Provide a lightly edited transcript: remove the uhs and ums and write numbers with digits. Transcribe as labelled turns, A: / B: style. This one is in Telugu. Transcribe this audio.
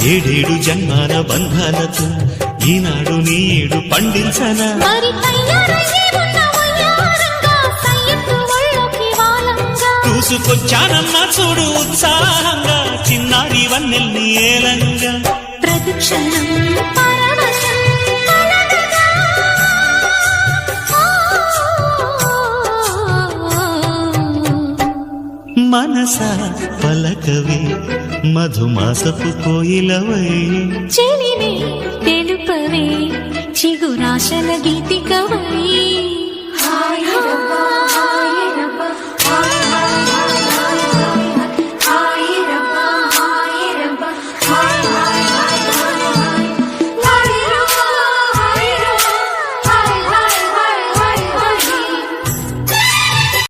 A: ఏడేడు జన్మాల బంధాలతో ఈనాడు నీడు పండించనా చూసుకొచ్చానమ్మా చూడు ఉత్సాహంగా చిన్నారి వన్నెల్ని ఏలంగా
B: ప్రతిక్షణం
A: మనసా పలకవే మధుమాసపు కోయిలవై
B: చెలినే తెలుపవే చిగురాశల గీతికవై